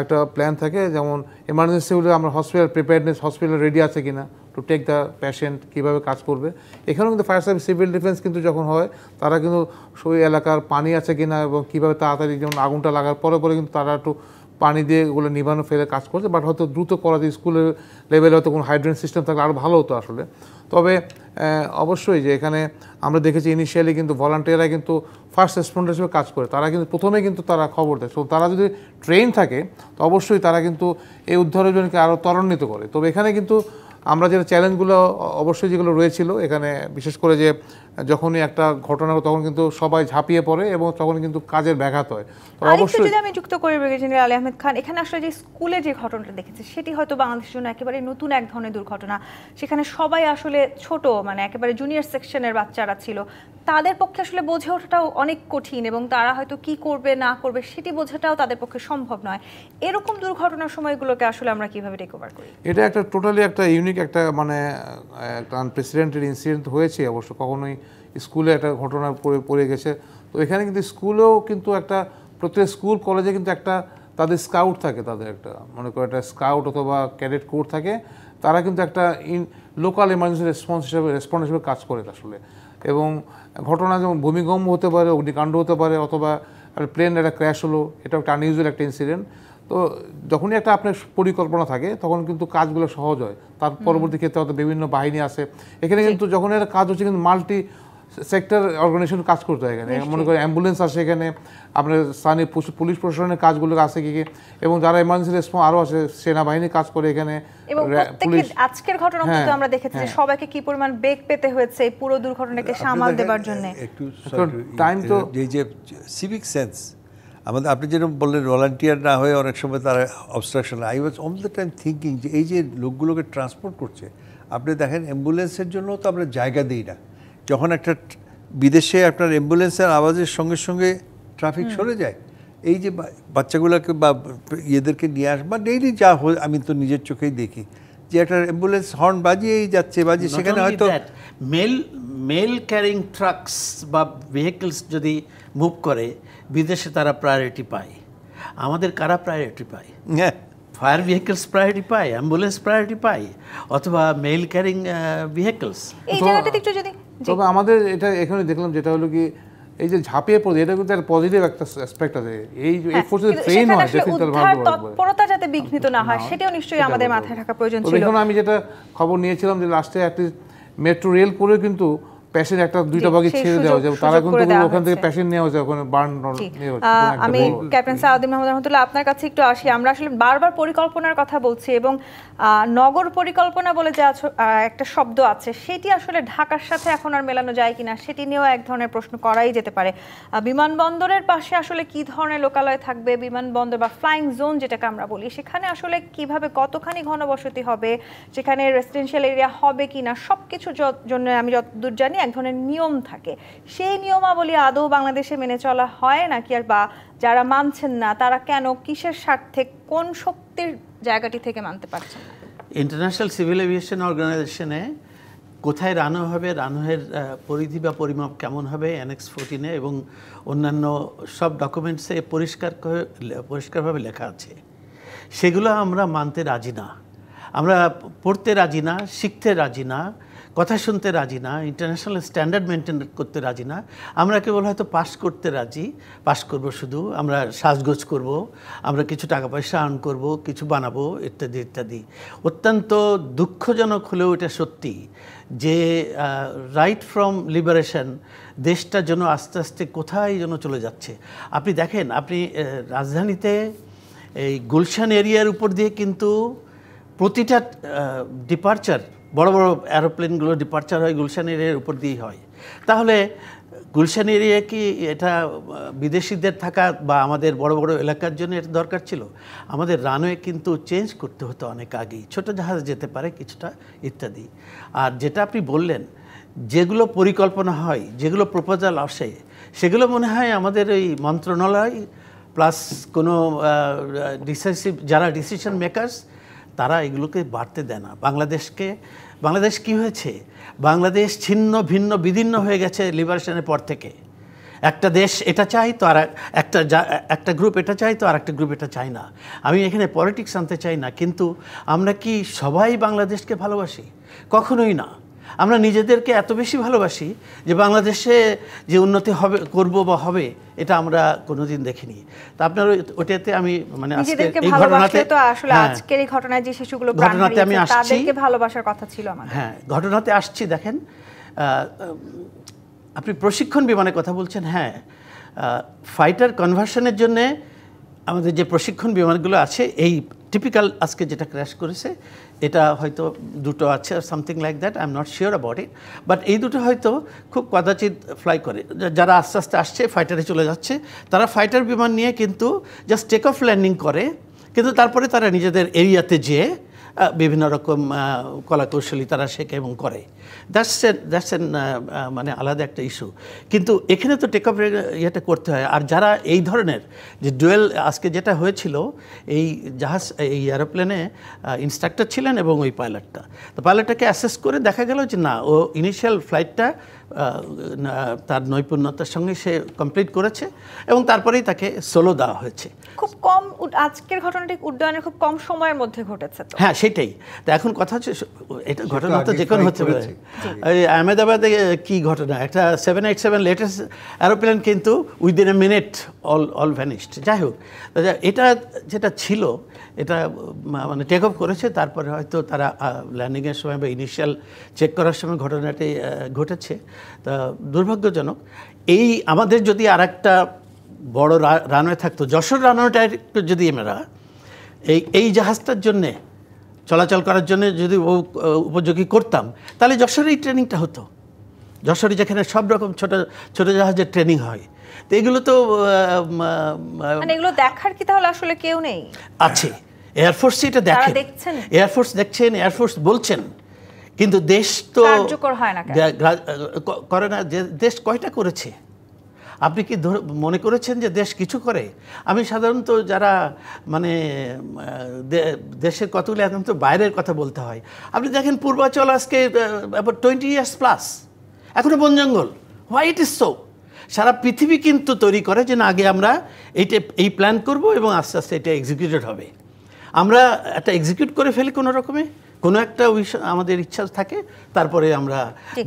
একটা প্ল্যান থাকে। যেমন এমার্জেন্সি হলে আমরা হসপিটাল প্রিপেয়ারনেস, হসপিটাল রেডি আছে কিনা টু টেক দ্য পেশেন্ট, কীভাবে কাজ করবে। এখানেও কিন্তু ফায়ার সার্ভিস, সিভিল ডিফেন্স কিন্তু যখন হয় তারা কিন্তু সেই এলাকার পানি আছে কিনা এবং কীভাবে তাড়াতাড়ি, যেমন আগুনটা লাগার পরে পরে কিন্তু তারা একটু পানি দিয়ে ওগুলো নিবানো ফেলে কাজ করছে। বাট হয়তো দ্রুত করা যায়, স্কুলের লেভেলে হয়তো কোনো হাইড্রেন সিস্টেম থাকলে আরও ভালো হতো আসলে। তবে অবশ্যই যে এখানে আমরা দেখেছি ইনিশিয়ালি কিন্তু ভলান্টিয়াররা কিন্তু ফার্স্ট রেসপন্ডার হিসেবে কাজ করে, তারা কিন্তু প্রথমে কিন্তু তারা খবর দেয়। তো তারা যদি ট্রেন থাকে তো অবশ্যই তারা কিন্তু এই উদ্ধারের জন্য আরও ত্বরান্বিত করে। তবে এখানে কিন্তু আমরা যেটা চ্যালেঞ্জগুলো অবশ্যই যেগুলো রয়েছিল এখানে, বিশেষ করে যে যখনই একটা ঘটনা তখন কিন্তু সবাই ঝাঁপিয়ে পড়ে এবং তখন কিন্তু কাজের ব্যাঘাত হয়। তো অবশ্যই যদি আমি যুক্ত করি ব্রিগেডিয়ার আলী আহমেদ খান, এখানে আসলে যে স্কুলে যে ঘটনাটা দেখেছি সেটি হয়তো বাংলাদেশের জন্য একেবারে নতুন এক ধরনের দুর্ঘটনা। সেখানে সবাই আসলে ছোট, মানে একেবারে জুনিয়র সেকশনের বাচ্চারা ছিল, তাদের পক্ষে আসলে বোঝে ওঠাটাও অনেক কঠিন এবং তারা হয়তো কি করবে না করবে সেটি বোঝাটাও তাদের পক্ষে সম্ভব নয়। এরকম দুর্ঘটনার সময়গুলোকে আসলে আমরা কিভাবে রিকভার করি? এটা একটা টোটালি একটা ইউনিক একটা মানে একটা আনপ্রেসিডেন্টেড ইনসিডেন্ট হয়েছে অবশ্য। কখনোই স্কুলে একটা ঘটনা পড়ে গেছে। তো এখানে কিন্তু স্কুলেও কিন্তু একটা, প্রত্যেক স্কুল কলেজে কিন্তু একটা তাদের স্কাউট থাকে, তাদের একটা মনে করো একটা স্কাউট অথবা ক্যাডেট কোর থাকে, তারা কিন্তু একটা লোকাল এমার্জেন্সি রেসপন্স হিসেবে কাজ করে আসলে। এবং ঘটনা যেমন ভূমিকম্প হতে পারে, অগ্নিকাণ্ড হতে পারে, অথবা প্লেন একটা ক্র্যাশ হলো, এটা একটা আনইউজুয়াল একটা ইনসিডেন্ট। তো যখনই একটা আপনার পরিকল্পনা থাকে তখন কিন্তু কাজগুলো সহজ হয়। তার পরবর্তী ক্ষেত্রে হয়তো বিভিন্ন বাহিনী আছে এখানে, কিন্তু যখন একটা কাজ হচ্ছে কিন্তু মাল্টি সেক্টর অর্গানাইজেশন কাজ করতে হয় এখানে। মনে করেন অ্যাম্বুলেন্স আসে এখানে, আপনার স্থানীয় পুলিশ প্রশাসনের কাজগুলো আছে কি, এবং যারা এমার্জেন্সি রেসপন্স আরও আছে, সেনাবাহিনী কাজ করে এখানে। আজকের ঘটনা কিন্তু আমরা দেখেছি যে সবাইকে কি পরিমাণ বেগ পেতে হয়েছে পুরো দুর্ঘটনাকে সামাল দেবার জন্য। একটু টাইম তো এই যে সিভিক সেন্স আমাদের, আপনি যেরকম বললেন ভলান্টিয়ার না হয়ে অনেক সময় তারা obstruction. I was all the time thinking যে এই যে লোকগুলোকে ট্রান্সপোর্ট করছে, আপনি দেখেন অ্যাম্বুলেন্সের জন্য তো আমরা জায়গা দিই না। যখন একটা বিদেশে আপনার অ্যাম্বুলেন্সের আওয়াজের সঙ্গে সঙ্গে ট্রাফিক সরে যায়, এই যে বাচ্চাগুলোকে বা ইয়েদেরকে নিয়ে আসবা ডেইলি যা হয়, আমি তো নিজের চোখেই দেখি যে একটা অ্যাম্বুলেন্স হর্ন বাজিয়েই যাচ্ছে, সেখানে হয়তো মেল ক্যারিং ট্রাকস বা ভেহিকলস যদি মুভ করে বিদেশে তারা প্রায়োরিটি পায়। আমাদের কারা প্রায়োরিটি পায়? হ্যাঁ, ফায়ার ভেহিকলস প্রায়োরিটি পায়, অ্যাম্বুলেন্স প্রায়োরিটি পায়, অথবা মেল ক্যারিং ভেহিকলস। এই জায়গাটাতে একটু যদি, তবে আমাদের এটা এখানে দেখলাম যেটা হলো কি, এই যে ঝাঁপিয়ে পড়ে, এটা কিন্তু একটা পজিটিভ একটা অ্যাসপেক্ট আছে। এই ফোর্সে ট্রেন হয় ডেফিনেটলি ভালো তৎপরতা যাতে বিঘ্নিত না হয় সেটাও নিশ্চয়ই আমাদের মাথায় রাখা প্রয়োজন ছিল। এখন আমি যেটা খবর নিয়েছিলাম যে লাস্টে একটা মেট্রো রেল করে কিন্তু প্যাসেঞ্জ একটা দুইটা বাগি ছেড়ে দেওয়া যায়, তারা কিন্তু ওখান থেকে প্যাসেঞ্জ নেওয়া যায়, ওখানে বার্ন নেওয়া যায়। আমি ক্যাপ্টেন সাউদ্দিন মাহমুদ রহমতুল্লাহ আপনার কাছে একটু আসি। আমরা আসলে বারবার পরিকল্পনার কথা বলছি এবং নগর পরিকল্পনা বলে যে একটা শব্দ আছে, সেটি আসলে ঢাকার সাথে এখন আর মেলানো যায় কিনা সেটি নিয়েও এক ধরনের প্রশ্ন করাই যেতে পারে। বিমানবন্দরের পাশে আসলে কি ধরনের লোকালয় থাকবে, বিমানবন্দর বা ফ্লাইং জোন যেটাকে আমরা বলি, সেখানে আসলে কিভাবে কতখানি ঘনবসতি হবে, সেখানে রেসিডেন্সিয়াল এরিয়া হবে কিনা, সবকিছুর জন্য আমি যতদূর জানি এক ধরনের নিয়ম থাকে। সেই নিয়মাবলী আদৌ বাংলাদেশে মেনে চলা হয় নাকি, আর বা যারা মানছেন না তারা কেন, কিসের স্বার্থে, কোন শক্তির জায়গাটি থেকে মানতে পারছেন না? ইন্টারন্যাশনাল সিভিল এভিয়েশন অর্গানাইজেশনে কোথায় রানওয়ে হবে, রানওয়ের পরিধি বা পরিমাপ কেমন হবে, অ্যানেক্স 14-এ এবং অন্যান্য সব ডকুমেন্টসে পরিষ্কারভাবে লেখা আছে। সেগুলো আমরা মানতে রাজি না, আমরা পড়তে রাজি না, শিখতে রাজি না, কথা শুনতে রাজি না, ইন্টারন্যাশনাল স্ট্যান্ডার্ড মেনটেন করতে রাজি না। আমরা কেবল হয়তো পাস করতে রাজি, পাস করব, শুধু আমরা সাজগোজ করব, আমরা কিছু টাকা পয়সা আর্ন করব, কিছু বানাবো, ইত্যাদি ইত্যাদি। অত্যন্ত দুঃখজনক হলেও এটা সত্যি যে রাইট ফ্রম লিবারেশন দেশটা যেন আস্তে আস্তে কোথায় যেন চলে যাচ্ছে। আপনি দেখেন, আপনি রাজধানীতে এই গুলশান এরিয়ার উপর দিয়ে কিন্তু প্রতিটা ডিপার্চার, বড় বড় অ্যারোপ্লেনগুলো ডিপার্চার হয় গুলশান এরিয়ার উপর দিয়েই হয়। তাহলে গুলশান এরিয়া কি এটা বিদেশিদের থাকা বা আমাদের বড় বড় এলাকার জন্য এটা দরকার ছিল? আমাদের রানওয়ে কিন্তু চেঞ্জ করতে হতো অনেক আগেই, ছোট জাহাজ যেতে পারে কিছুটা ইত্যাদি। আর যেটা আপনি বললেন, যেগুলো পরিকল্পনা হয়, যেগুলো প্রপোজাল আসে, সেগুলো মনে হয় আমাদের এই মন্ত্রণালয় প্লাস কোনো ডিসিসিভ যারা ডিসিশন মেকার্স তারা এগুলোকে বাড়তে দেয় না। বাংলাদেশ কি হয়েছে? বাংলাদেশ ছিন্ন ভিন্ন বিদীর্ণ হয়ে গেছে লিবারেশনের পর থেকে। একটা দেশ এটা চাই তো আর একটা গ্রুপ এটা চাই তো আর একটা গ্রুপ এটা চাই না। আমি এখানে পলিটিক্স আনতে চাই না, কিন্তু আমরা কি সবাই বাংলাদেশকে ভালোবাসি? কখনোই না। আমরা নিজেদেরকে এত বেশি ভালোবাসি যে বাংলাদেশে যে উন্নতি হবে করব বা হবে এটা আমরা কোনোদিন দেখিনি। তা আপনার ওটাতে আমি মানে আজকে এই ঘটনাতে তো আসলে আজকের এই ঘটনায় যে শিশুগুলো প্রাণ হারিয়েছে তাদেরকে ভালোবাসার কথা ছিল আমাদের। হ্যাঁ, ঘটনাতে আসছি। দেখেন, আপনি প্রশিক্ষণ বিমানের কথা বলছেন। হ্যাঁ, ফাইটার কনভার্সনের জন্য আমাদের যে প্রশিক্ষণ বিমানগুলো আছে, এই টিপিক্যাল আজকে যেটা ক্র্যাশ করেছে এটা হয়তো দুটো আছে something like that, I am not sure about it, but এই দুটো হয়তো খুব কদাচিৎ ফ্লাই করে। যারা আস্তে আস্তে আসছে ফাইটারে চলে যাচ্ছে, তারা ফাইটার বিমান নিয়ে কিন্তু জাস্ট টেক অফ ল্যান্ডিং করে, কিন্তু তারপরে তারা নিজেদের এরিয়াতে যেয়ে বিভিন্ন রকম কলাকৌশলী তারা শেখে এবং করে। দ্যাটস এন মানে আলাদা একটা ইস্যু। কিন্তু এখানে তো টেক অফ ইয়েটা করতে হয়। আর যারা এই ধরনের যে ডুয়েল আজকে যেটা হয়েছিল, এই এই এরোপ্লেনে ইনস্ট্রাক্টর ছিলেন এবং ওই পাইলটটা, তো পাইলটটাকে অ্যাসেস করে দেখা গেল যে না, ও ইনিশিয়াল ফ্লাইটটা তার নৈপুণ্যতার সঙ্গে সে কমপ্লিট করেছে এবং তারপরেই তাকে সোলো দেওয়া হয়েছে। খুব কম, আজকের ঘটনাটি উড্ডয়নের খুব কম সময়ের মধ্যে ঘটেছে। হ্যাঁ, সেটাই তো এখন কথা হচ্ছে। এটা ঘটনা তো যে কোনো হতে পারে। এই আহমেদাবাদে কি ঘটনা, একটা 787 লেটেস্ট এরোপ্লেন কিন্তু within a minute all vanished. যাই হোক, এটা যেটা ছিল এটা মানে টেক অফ করেছে, তারপরে হয়তো তারা ল্যান্ডিংয়ের সময় বা ইনিশিয়াল চেক করার সময় ঘটনাটি ঘটেছে। তা দুর্ভাগ্যজনক। এই আমাদের যদি আর একটা বড় রানওয়ে থাকতো, যশোর রানওয়েটা একটু যদি আমরা এই জাহাজটার জন্যে চলাচল করার জন্য যদি উপযোগী করতাম, তাহলে যশোরে এই ট্রেনিংটা হতো। যশোরে যেখানে সব রকম ছোট ছোট জাহাজের ট্রেনিং হয়, তো এগুলো তো মানে এগুলো দেখার কি তাহলে আসলে কেউ নেই? আছে, এয়ারফোর্স এটা দেখেন, এয়ারফোর্স দেখছেন, এয়ারফোর্স বলছেন, কিন্তু দেশ তো কার্যকর হয় না, করে না। দেশ কয়টা করেছে? আপনি কি মনে করেছেন যে দেশ কিছু করে? আমি সাধারণত যারা মানে দেশের কতগুলো, এখন তো বাইরের কথা বলতে হয়। আপনি দেখেন পূর্বাঞ্চল আজকে 20 years প্লাস এখনো বন জঙ্গল। Why it is so? সারা পৃথিবী কিন্তু তৈরি করে যে না, আগে আমরা এই প্ল্যান করব এবং আস্তে আস্তে এটা এক্সিকিউটেড হবে। আমরা একটা এক্সিকিউট করে ফেলি কোনো রকমে, কোনো একটা আমাদের ইচ্ছা থাকে, তারপরে আমরা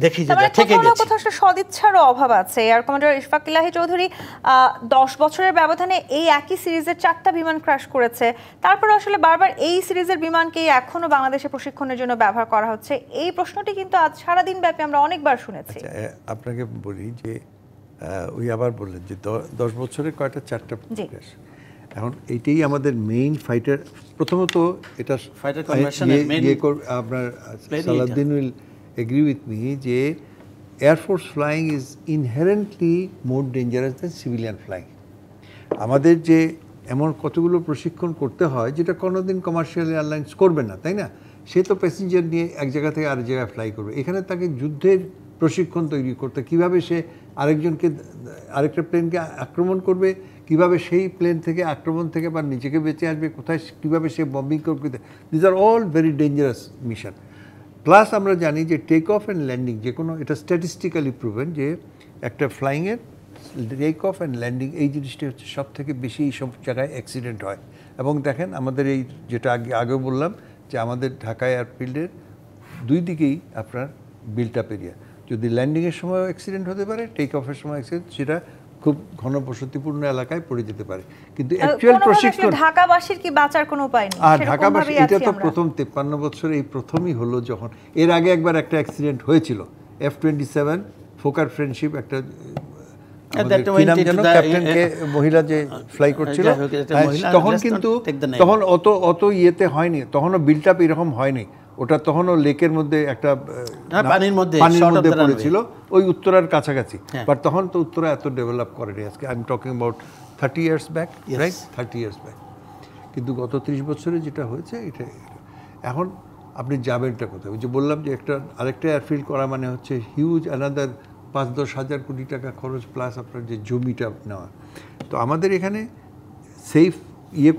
দেখি যে থেকে গেছে। কোথাও সদিচ্ছারও অভাব আছে। এয়ার কমান্ডার ইশফাক ইলাহি চৌধুরী 10 বছরের ব্যবধানে এই একই সিরিজের 4টা বিমান ক্র্যাশ করেছে, তারপরে আসলে বারবার এই সিরিজের বিমানকেই এখনো বাংলাদেশে প্রশিক্ষণের জন্য ব্যবহার করা হচ্ছে। এই প্রশ্নটি কিন্তু আজ সারাদিন ব্যাপী আমরা অনেকবার শুনেছি। আপনাকে বলি যে ওই আবার বললেন যে 10 বছরে কয়টা 4টা ক্র্যাশ। এখন এইটাই আমাদের মেইন ফাইটার। প্রথমত এটা ফাইটার কনভার্সন আপনার Salauddin will agree with me যে air force flying is inherently more dangerous than civilian flying. আমাদের যে এমন কতগুলো প্রশিক্ষণ করতে হয় যেটা কোনোদিন কমার্শিয়াল এয়ারলাইন্স করবে না, তাই না? সে তো প্যাসেঞ্জার নিয়ে এক জায়গা থেকে আরেক জায়গায় ফ্লাই করবে। এখানে তাকে যুদ্ধের প্রশিক্ষণ তৈরি করতে, কিভাবে সে আরেকটা প্লেনকে আক্রমণ করবে, কিভাবে সেই প্লেন থেকে আক্রমণ থেকে বা নিজেকে বেঁচে আসবে, কোথায় কীভাবে সে বম্বিং করবে। This are all very dangerous mission. Plus আমরা জানি যে টেক অফ অ্যান্ড ল্যান্ডিং, যে কোনো এটা স্ট্যাটিস্টিক্যালি প্রুভেন যে একটা ফ্লাইংয়ের টেক অফ অ্যান্ড ল্যান্ডিং এই জিনিসটা হচ্ছে সব থেকে বেশি এই সব জায়গায় অ্যাক্সিডেন্ট হয়। এবং দেখেন আমাদের এই যেটা আগেও বললাম যে আমাদের ঢাকা এয়ারফিল্ডের দুই দিকেই আপনার বিল্ট আপ এরিয়া। যদি ল্যান্ডিংয়ের সময় অ্যাক্সিডেন্ট হতে পারে, টেক অফের সময় অ্যাক্সিডেন্ট, সেটা খুব ঘনবসতিপূর্ণ এলাকায় পড়ে যেতে পারে। কিন্তু অ্যাকচুয়াল প্রশিক্ষণ ঢাকাবাসীর কি বাঁচার কোনো উপায় নেই? আর ঢাকাবাসী এটা তো প্রথম 53 বছরে এই প্রথমই হলো, যখন এর আগে একবার একটা অ্যাক্সিডেন্ট হয়েছিল F-27 ফোকার ফ্রেন্ডশিপ, একটা ক্যাপ্টেনকে মহিলা যে ফ্লাই করছিল তখন, কিন্তু তখন অত ইয়েতে হয়নি, তখনও বিল্ট আপ এরকম হয়নি। ওটা তখনও লেকের মধ্যে একটা পানির মধ্যে পড়েছিল, ওই উত্তরার কাছাকাছি। বাট তখন তো উত্তরা এত ডেভেলপ করেনি। আজকে I am talking about 30 years back, right? 30 years back. কিন্তু গত 30 বছরে যেটা হয়েছে, এটা এখন আপনি যাবেনটা কোথায়? ওই যে বললাম যে আরেকটা এয়ারফিল্ড করা মানে হচ্ছে হিউজ অ্যানাদার 5-10 হাজার কোটি টাকা খরচ, প্লাস আপনার যে জমিটা নেওয়া। তো আমাদের এখানে সেফ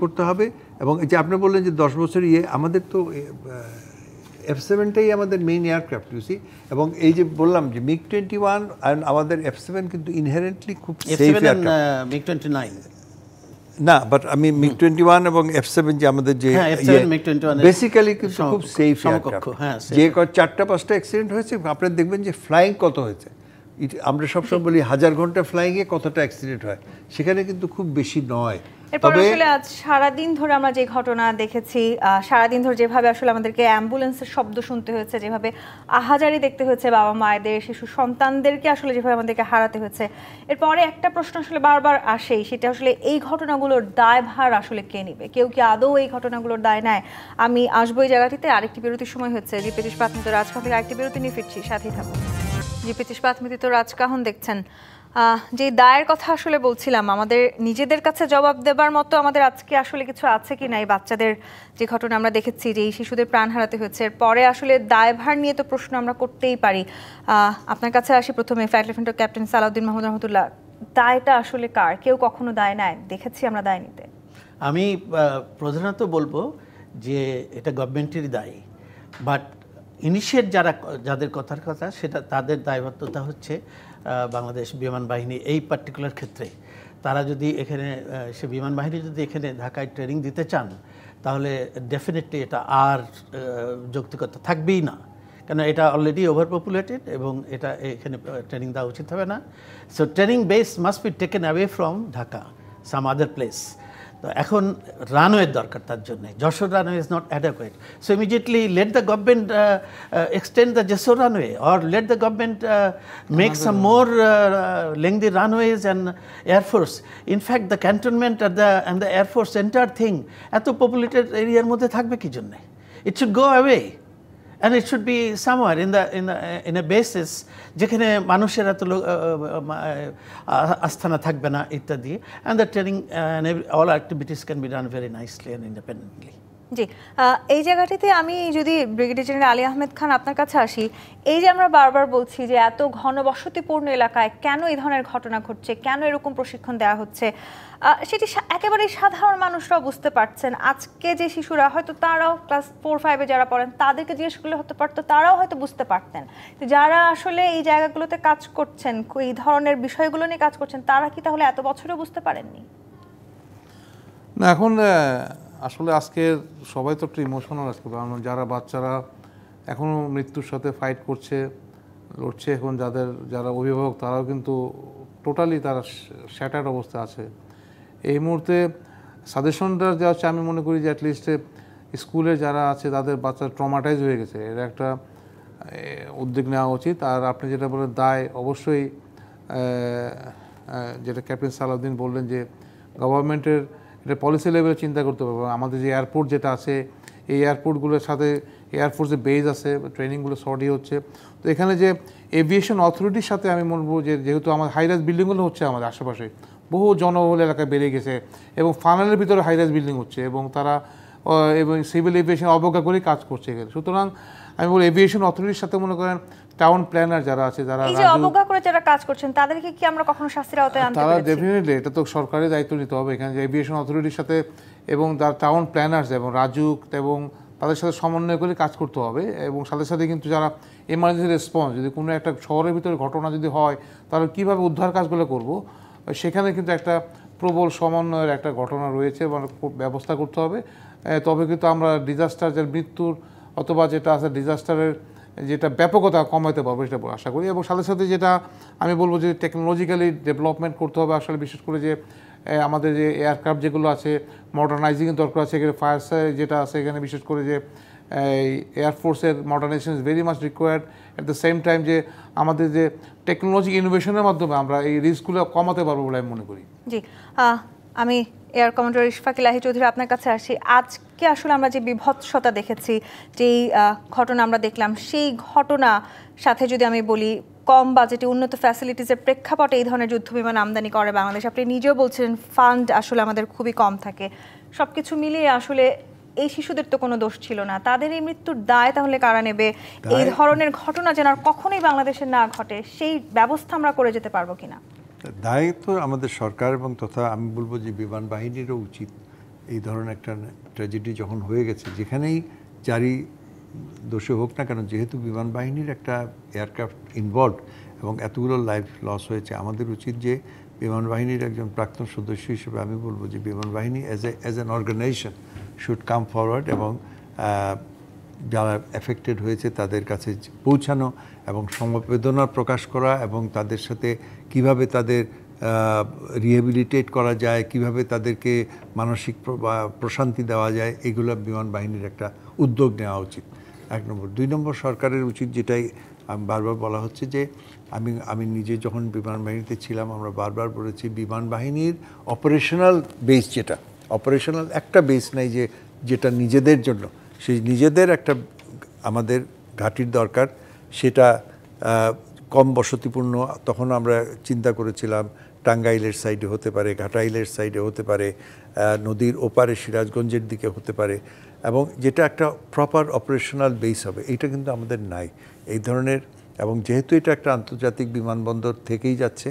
করতে হবে। এবং এই যে আপনি বললেন যে 10 বছর আমাদের তো F-7টাই আমাদের মেইন এয়ারক্রাফট, ইউসি। এবং এই যে বললাম যে MiG-21 আর আমাদের F-7 কিন্তু ইনহেরেন্টলি খুব সেফ এয়ারক্রাফট। MiG-29 না, বাট আমি MiG-21 এবং F-7 যে আমাদের যে বেসিক্যালি কিন্তু খুব সেফ এয়ারক্রাফট। যে 4-5টা অ্যাক্সিডেন্ট হয়েছে, আপনারা দেখবেন যে ফ্লাইং কত হয়েছে। আমরা সবসময় বলি 1000 ঘন্টা ফ্লাইংয়ে কতটা অ্যাক্সিডেন্ট হয়, সেখানে কিন্তু খুব বেশি নয়। এরপর আসলে আজ সারাদিন ধরে আমরা যে ঘটনা দেখেছি, সারাদিন ধরে যেভাবে আসলে আমাদেরকে অ্যাম্বুলেন্সের শব্দ শুনতে হয়েছে, যেভাবে আহাজারি দেখতে হয়েছে বাবা মায়েদের, শিশু সন্তানদেরকে আসলে যেভাবে আমাদেরকে হারাতে হয়েছে, এরপরে একটা প্রশ্ন আসলে বারবার আসেই, সেটা আসলে এই ঘটনাগুলোর দায়ভার আসলে কে নেবে? কেউ কি আদৌ এই ঘটনাগুলোর দায় নেয়? আমি আসবো এই জায়গাটিতে। আরেকটি বিরতির সময় হচ্ছে। জি25 মিনিট রাজকাহন থেকে আরেকটি বিরতি নিয়ে ফিরছি, সাথেই থাকুন। জি25 মিনিট রাজকাহন দেখছেন। যে দায়ের কথা আসলে বলছিলাম, আমাদের নিজেদের কাছে জবাব দেবার মতো আমাদের আজকে আসলে কিছু আছে কি না? এই বাচ্চাদের যে ঘটনা আমরা দেখেছি, যে এই শিশুদের প্রাণ হারাতে হয়েছে, পরে আসলে দায়ভার নিয়ে তো প্রশ্ন আমরা করতেই পারি। আপনার কাছে আসি প্রথমে, flight lieutenant captain Salauddin Mahmud Rahmatullah, দায়টা আসলে কার? কেউ কখনো দায় নেয়? দেখেছি আমরা দায় নিতে। আমি প্রধানত বলবো যে এটা গভর্নমেন্টেরই দায়ী, বাট ইনিশিয়েট যাদের কথার কথা, সেটা তাদের দায়বদ্ধতা হচ্ছে বাংলাদেশ বিমান বাহিনী। এই পার্টিকুলার ক্ষেত্রে তারা যদি এখানে সে বিমান বাহিনী যদি এখানে ঢাকায় ট্রেনিং দিতে চান, তাহলে ডেফিনেটলি এটা আর যৌক্তিকতা থাকবেই না, কেন এটা অলরেডি ওভার পপুলেটেড এবং এটা এখানে ট্রেনিং দেওয়া উচিত হবে না। So training base must be taken away from Dhaka, some other place. তো এখন রানওয়ের দরকার তার জন্য। Jessore runway is not adequate, so immediately let the government extend the Jessore runway, or let the government make some more lengthy runways and Air Force. In fact, the cantonment and the Air Force entire thing এত populated এরিয়ার মধ্যে থাকবে কি জন্য? It should go away. And it should be somewhere in a basis যেখানে মানুষের এত আস্থানা থাকবে না ইত্যাদি, and the training and all activities can be done very nicely and independently. জি, এই জায়গাটিতে আমি যদি ব্রিগেডিয়ার জেনারেল আলী আহমেদ খান আপনার কাছে আসি, এই যে আমরা বারবার বলছি যে এত ঘনবসতিপূর্ণ এলাকায় কেন এই ধরনের ঘটনা ঘটছে, কেন এরকম প্রশিক্ষণ দেওয়া হচ্ছে, সেটি একেবারেই সাধারণ মানুষরাও বুঝতে পারছেন। আজকে যে শিশুরা হয়তো তারাও ক্লাস 4-5-এ যারা পড়েন, তাদেরকে জিজ্ঞেস করলে হতে পারতো, তারাও হয়তো বুঝতে পারতেন। তো যারা আসলে এই জায়গাগুলোতে কাজ করছেন, এই ধরনের বিষয়গুলো নিয়ে কাজ করছেন, তারা কি তাহলে এত বছরেও বুঝতে পারেননি? না, এখন আসলে আজকে সবাই তো একটু ইমোশনাল আজকে, কারণ যারা বাচ্চারা এখনও মৃত্যুর সাথে ফাইট করছে, লড়ছে, এখন যারা অভিভাবক তারাও কিন্তু টোটালি তারা শ্যাটার্ড অবস্থা আছে। এই মুহূর্তে সাজেশনটা যা হচ্ছে, আমি মনে করি যে অ্যাটলিস্ট স্কুলে যারা আছে তাদের বাচ্চা ট্রমাটাইজ হয়ে গেছে, এর একটা উদ্যোগ নেওয়া উচিত। আর আপনি যেটা বলেন দায়, অবশ্যই যেটা ক্যাপ্টেন সালাউদ্দিন বললেন যে গভর্নমেন্টের এটা পলিসি লেভেলে চিন্তা করতে পারবো। আমাদের যে এয়ারপোর্ট যেটা আছে, এই এয়ারপোর্টগুলোর সাথে এয়ারফোর্সের বেজ আছে, ট্রেনিংগুলো শর্টই হচ্ছে। তো এখানে যে এভিয়েশন অথরিটির সাথে আমি বলবো যে যেহেতু আমাদের হাইরাইজ বিল্ডিংগুলো হচ্ছে আমাদের আশেপাশে, বহু জনবহুল এলাকায় বেড়ে গেছে এবং ফানেলের ভিতরে হাইরাইজ বিল্ডিং হচ্ছে, এবং তারা এবং সিভিল এভিয়েশন অবজ্ঞা করেই কাজ করছে এখানে। সুতরাং আমি বলি এভিয়েশন অথরিটির সাথে মনে করেন টাউন প্ল্যানার যারা আছে, যারা এই যে অবজ্ঞা করে যারা কাজ করছেন, তাদেরকে কি আমরা কখনো শাস্তির আওতায় আনতে পেরেছি? তারা ডেফিনেটলি, এটা তো সরকারের দায়িত্ব নিতে হবে এখানে, যে এভিয়েশন অথরিটির সাথে এবং তার টাউন প্ল্যানার্স এবং রাজুক এবং তাদের সাথে সমন্বয় করে কাজ করতে হবে। এবং সাথে সাথে কিন্তু যারা এমার্জেন্সি রেসপন্স, যদি কোনো একটা শহরের ভিতরে ঘটনা যদি হয়, তাহলে কীভাবে উদ্ধার কাজগুলো করব, সেখানে কিন্তু একটা প্রবল সমন্বয়ের একটা ঘটনা রয়েছে এবং ব্যবস্থা করতে হবে। তবে কিন্তু আমরা ডিজাস্টার, যে মৃত্যুর অথবা যেটা আছে ডিজাস্টারের যেটা ব্যাপকতা কমাতে পারবো, সেটা আশা করি। এবং সাথে সাথে যেটা আমি বলবো যে টেকনোলজিক্যালি ডেভেলপমেন্ট করতে হবে আসলে, বিশেষ করে যে আমাদের যে এয়ারক্রাফট যেগুলো আছে মডার্নাইজিংয়ের দরকার আছে। এখানে ফায়ার যেটা আছে এখানে বিশেষ করে যে এয়ারফোর্সের modernization is very much required. At the same time যে আমাদের যে টেকনোলজি ইনোভেশনের মাধ্যমে আমরা এই রিস্কগুলো কমাতে পারবো বলে আমি মনে করি। জি, আমি এয়ার কমান্ডার ইশফাক ইলাহি চৌধুরী আপনার কাছে আসি। আজকে আসলে আমরা যে বিভৎসতা দেখেছি, যেই ঘটনা আমরা দেখলাম, সেই ঘটনা সাথে যদি আমি বলি কম বাজেটে উন্নত ফ্যাসিলিটিসের প্রেক্ষাপটে এই ধরনের যুদ্ধবিমান আমদানি করে বাংলাদেশ, আপনি নিজেও বলছিলেন ফান্ড আসলে আমাদের খুবই কম থাকে, সব কিছু মিলিয়ে আসলে এই শিশুদের তো কোনো দোষ ছিল না, তাদের এই মৃত্যুর দায় তাহলে কারা নেবে? এই ধরনের ঘটনা যেন আর কখনোই বাংলাদেশে না ঘটে, সেই ব্যবস্থা আমরা করে যেতে পারবো কিনা? দায় তো আমাদের সরকার এবং তথা আমি বলবো যে বিমান বাহিনীরও উচিত। এই ধরনের একটা ট্র্যাজেডি যখন হয়ে গেছে, যেখানেই যারই দোষে হোক না কেন, যেহেতু বিমান বাহিনীর একটা এয়ারক্রাফট ইনভলভ এবং এতগুলো লাইফ লস হয়েছে, আমাদের উচিত যে বিমান বাহিনীর একজন প্রাক্তন সদস্য হিসেবে আমি বলবো যে বিমান বাহিনী as an organisation should come forward এবং যারা এফেক্টেড হয়েছে তাদের কাছে পৌঁছানো এবং সমবেদনা প্রকাশ করা এবং তাদের সাথে কিভাবে তাদের রিহেবিলিটেট করা যায়, কিভাবে তাদেরকে মানসিক প্রশান্তি দেওয়া যায়, এগুলো বিমান বাহিনীর একটা উদ্যোগ নেওয়া উচিত, 1 নম্বর। 2 নম্বর, সরকারের উচিত, যেটাই বারবার বলা হচ্ছে যে আমি নিজে যখন বিমান বাহিনীতে ছিলাম আমরা বারবার বলেছি বিমান বাহিনীর অপারেশনাল বেস, যেটা অপারেশনাল একটা বেস নাই যেটা নিজেদের জন্য, সেই নিজেদের একটা আমাদের ঘাঁটির দরকার। সেটা কম বসতিপূর্ণ, তখন আমরা চিন্তা করেছিলাম টাঙ্গাইলের সাইডে হতে পারে, ঘাটাইলের সাইডে হতে পারে, নদীর ওপারে সিরাজগঞ্জের দিকে হতে পারে, এবং যেটা একটা প্রপার অপারেশনাল বেস হবে। এইটা কিন্তু আমাদের নাই এই ধরনের। এবং যেহেতু এটা একটা আন্তর্জাতিক বিমানবন্দর থেকেই যাচ্ছে,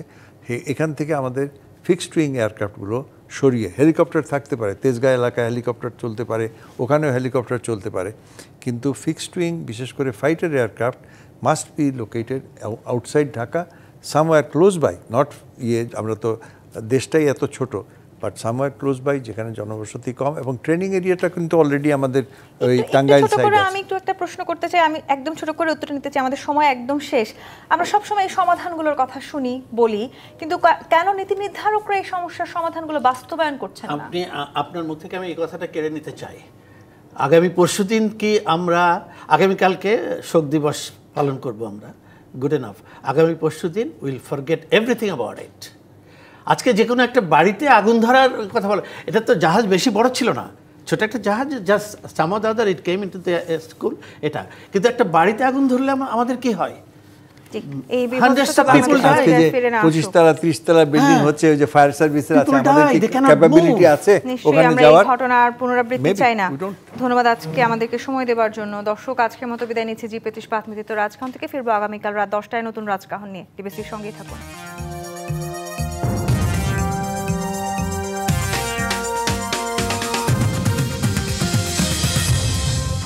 এখান থেকে আমাদের ফিক্সড উইং এয়ারক্রাফটগুলো সরিয়ে, হেলিকপ্টার থাকতে পারে, তেজগাঁ এলাকায় হেলিকপ্টার চলতে পারে, ওখানেও হেলিকপ্টার চলতে পারে, কিন্তু ফিক্সড উইং বিশেষ করে fighter aircraft must be located outside Dhaka, somewhere close by, not আমরা তো দেশটাই এত ছোট, বাট সামওয়্যার ক্লোজ বাই যেখানে জনবসতি কম, এবং ট্রেনিং এরিয়াটা কিন্তু অলরেডি আমাদের ওই টাঙ্গাইল সাইডে আছে। আমি একটু একটা প্রশ্ন করতে চাই, আমি একদম ছোট করে উত্তর নিতে চাই, আমাদের সময় একদম শেষ। আমরা সবসময় এই সমাধানগুলোর কথা শুনি, বলি, কিন্তু কেন নীতি নির্ধারকরা এই সমস্যার সমাধানগুলো বাস্তবায়ন করছেন না? আপনি আপনার মুখ থেকে আমি এই কথাটা কেড়ে নিতে চাই। আগামী পরশুদিন কি আমরা, আগামীকালকে শোক দিবস পালন করব আমরা, গুড এনাফ। আগামী পরশুদিন will forget everything about it. আজকে যে কোনো একটা বাড়িতে আগুন ধরার কথা বলা, এটা তো জাহাজ বেশি বড় ছিল না, ছোট একটা জাহাজ, just some of the other it came into the school, এটা। কিন্তু একটা বাড়িতে আগুন ধরলে আমাদের কি হয়? এই ব্যবস্থা আজকে যে 25 তলা 30 তলা বিল্ডিং হচ্ছে, ওই যে ফায়ার সার্ভিসের আছে, আমাদের কি ক্যাপাবিলিটি আছে ওখানে যাওয়ার? এই ঘটনার পুনরাবৃত্তি চাই না। ধন্যবাদ আজকে আমাদেরকে সময় দেওয়ার জন্য। দর্শক, আজকের মতো বিদায় নিচ্ছি জি25 পাথমিতিত রাজকাহন থেকে। ফিরবো আগামীকাল রাত 10টায় নতুন রাজকাহন নিয়ে। টিবিসির সঙ্গেই থাকুন।